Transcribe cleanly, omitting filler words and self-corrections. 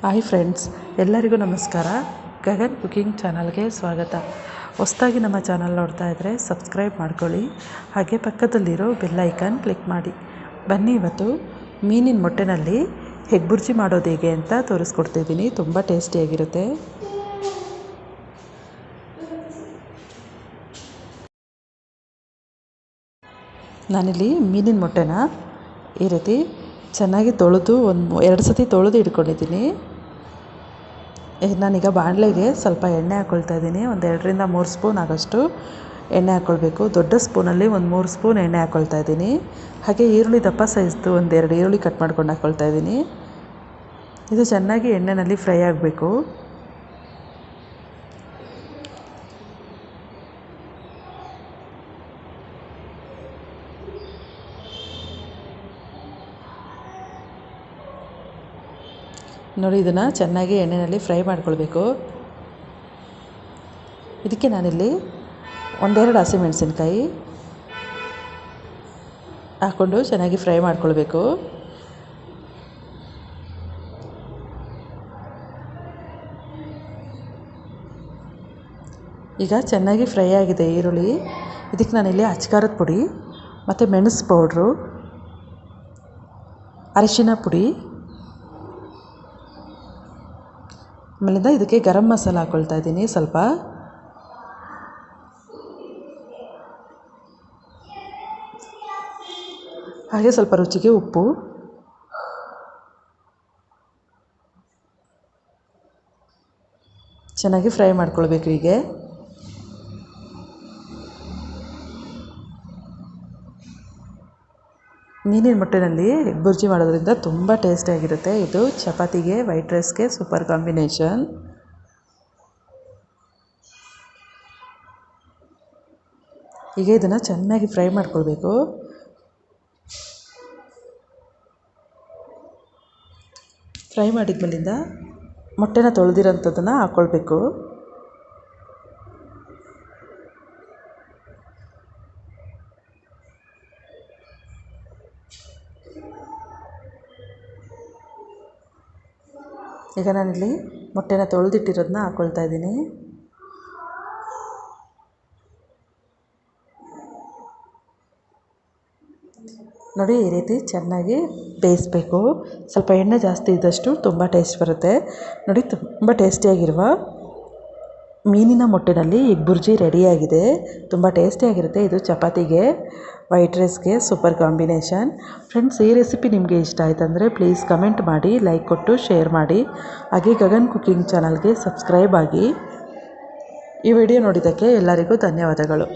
Hi friends, ಎಲ್ಲರಿಗೂ ನಮಸ್ಕಾರ. Gagan cooking ಚಾನಲ್ಗೆ ಸ್ವಾಗತ. ಹೊಸದಾಗಿ ನಮ್ಮ ಚಾನಲ್ ನೋಡ್ತಾ ಇದ್ದರೆ ಸಬ್ಸ್ಕ್ರೈಬ್ ಮಾಡ್ಕೊಳ್ಳಿ, ಹಾಗೆ ಪಕ್ಕದಲ್ಲಿರೋ ಬೆಲ್ ಐಕಾನ್ ಕ್ಲಿಕ್ ಮಾಡಿ. ಬನ್ನಿ, ಇವತ್ತು ಮೀನಿನ ಮೊಟ್ಟೆನಲ್ಲಿ ಎಗ್ ಬುರ್ಜಿ ಮಾಡೋದು ಹೇಗೆ ಅಂತ ತೋರಿಸ್ಕೊಡ್ತಿದ್ದೀನಿ. ತುಂಬ ಟೇಸ್ಟಿಯಾಗಿರುತ್ತೆ. ನಾನಿಲ್ಲಿ ಮೀನಿನ ಮೊಟ್ಟೆನ ಈ ರೀತಿ ಚೆನ್ನಾಗಿ ತೊಳೆದು ಎರಡು ಸತಿ ತೊಳೆದು ಇಟ್ಕೊಂಡಿದ್ದೀನಿ. ನಾನೀಗ ಬಾಣಲೆಗೆ ಸ್ವಲ್ಪ ಎಣ್ಣೆ ಹಾಕ್ಕೊಳ್ತಾ ಇದ್ದೀನಿ. ಒಂದು 2-3 ಸ್ಪೂನ್ ಆಗೋಷ್ಟು ಎಣ್ಣೆ ಹಾಕ್ಕೊಳ್ಬೇಕು. ದೊಡ್ಡ ಸ್ಪೂನಲ್ಲಿ ಒಂದು 3 ಸ್ಪೂನ್ ಎಣ್ಣೆ ಹಾಕ್ಕೊಳ್ತಾ ಇದ್ದೀನಿ. ಹಾಗೆ ಈರುಳ್ಳಿ ದಪ್ಪ ಸೈಜ್ದು 2 ಈರುಳ್ಳಿ ಕಟ್ ಮಾಡ್ಕೊಂಡು ಹಾಕ್ಕೊಳ್ತಾ ಇದ್ದೀನಿ. ಇದು ಚೆನ್ನಾಗಿ ಎಣ್ಣೆಯಲ್ಲಿ ಫ್ರೈ ಆಗಬೇಕು. ನೋಡಿ, ಇದನ್ನು ಚೆನ್ನಾಗಿ ಎಣ್ಣೆಯಲ್ಲಿ ಫ್ರೈ ಮಾಡ್ಕೊಳ್ಬೇಕು. ಇದಕ್ಕೆ ನಾನಿಲ್ಲಿ 1-2 ಹಸಿಮೆಣಸಿನ್ಕಾಯಿ ಹಾಕ್ಕೊಂಡು ಚೆನ್ನಾಗಿ ಫ್ರೈ ಮಾಡ್ಕೊಳ್ಬೇಕು. ಈಗ ಚೆನ್ನಾಗಿ ಫ್ರೈ ಆಗಿದೆ ಈರುಳ್ಳಿ. ಇದಕ್ಕೆ ನಾನಿಲ್ಲಿ ಅಚ್ಕಾರದ ಪುಡಿ ಮತ್ತು ಮೆಣಸು ಪೌಡ್ರು, ಅರಿಶಿನ ಪುಡಿ, ಆಮೇಲಿಂದ ಇದಕ್ಕೆ ಗರಂ ಮಸಾಲ ಹಾಕ್ಕೊಳ್ತಾ ಇದ್ದೀನಿ ಸ್ವಲ್ಪ. ಹಾಗೆ ಸ್ವಲ್ಪ ರುಚಿಗೆ ಉಪ್ಪು. ಚೆನ್ನಾಗಿ ಫ್ರೈ ಮಾಡ್ಕೊಳ್ಬೇಕು. ಹೀಗೆ ಮೀನಿನ ಮೊಟ್ಟೆನಲ್ಲಿ ಎಗ್ ಬುರ್ಜಿ ಮಾಡೋದ್ರಿಂದ ತುಂಬ ಟೇಸ್ಟಿಯಾಗಿರುತ್ತೆ. ಇದು ಚಪಾತಿಗೆ, ವೈಟ್ ರೈಸ್ಗೆ ಸೂಪರ್ ಕಾಂಬಿನೇಷನ್. ಈಗ ಇದನ್ನು ಚೆನ್ನಾಗಿ ಫ್ರೈ ಮಾಡ್ಕೊಳ್ಬೇಕು. ಫ್ರೈ ಮಾಡಿದ್ಮೇಲಿಂದ ಮೊಟ್ಟೆನ ತೊಳೆದಿರೋಂಥದ್ದನ್ನು ಹಾಕ್ಕೊಳ್ಬೇಕು. ಈಗ ನಾನಿಲ್ಲಿ ಮೊಟ್ಟೆನ ತೊಳೆದಿಟ್ಟಿರೋದನ್ನ ಹಾಕ್ಕೊಳ್ತಾ ಇದ್ದೀನಿ. ನೋಡಿ, ಈ ರೀತಿ ಚೆನ್ನಾಗಿ ಬೇಯಿಸಬೇಕು. ಸ್ವಲ್ಪ ಎಣ್ಣೆ ಜಾಸ್ತಿ ಇದ್ದಷ್ಟು ತುಂಬ ಟೇಸ್ಟ್ ಬರುತ್ತೆ. ನೋಡಿ, ತುಂಬ ಟೇಸ್ಟಿಯಾಗಿರುವ ಮೀನಿನ ಮೊಟ್ಟೆನಲ್ಲಿ ಎಗ್ ಬುರ್ಜಿ ರೆಡಿಯಾಗಿದೆ. ತುಂಬ ಟೇಸ್ಟಿಯಾಗಿರುತ್ತೆ. ಇದು ಚಪಾತಿಗೆ, ವೈಟ್ ರೈಸ್ಗೆ ಸೂಪರ್ ಕಾಂಬಿನೇಷನ್. ಫ್ರೆಂಡ್ಸ್, ಈ ರೆಸಿಪಿ ನಿಮಗೆ ಇಷ್ಟ ಆಯ್ತಂದರೆ ಪ್ಲೀಸ್ ಕಮೆಂಟ್ ಮಾಡಿ, ಲೈಕ್ ಕೊಟ್ಟು ಶೇರ್ ಮಾಡಿ. ಹಾಗೆ ಗಗನ್ ಕುಕಿಂಗ್ ಚಾನಲ್ಗೆ ಸಬ್ಸ್ಕ್ರೈಬ್ ಆಗಿ. ಈ ವಿಡಿಯೋ ನೋಡಿದ್ದಕ್ಕೆ ಎಲ್ಲರಿಗೂ ಧನ್ಯವಾದಗಳು.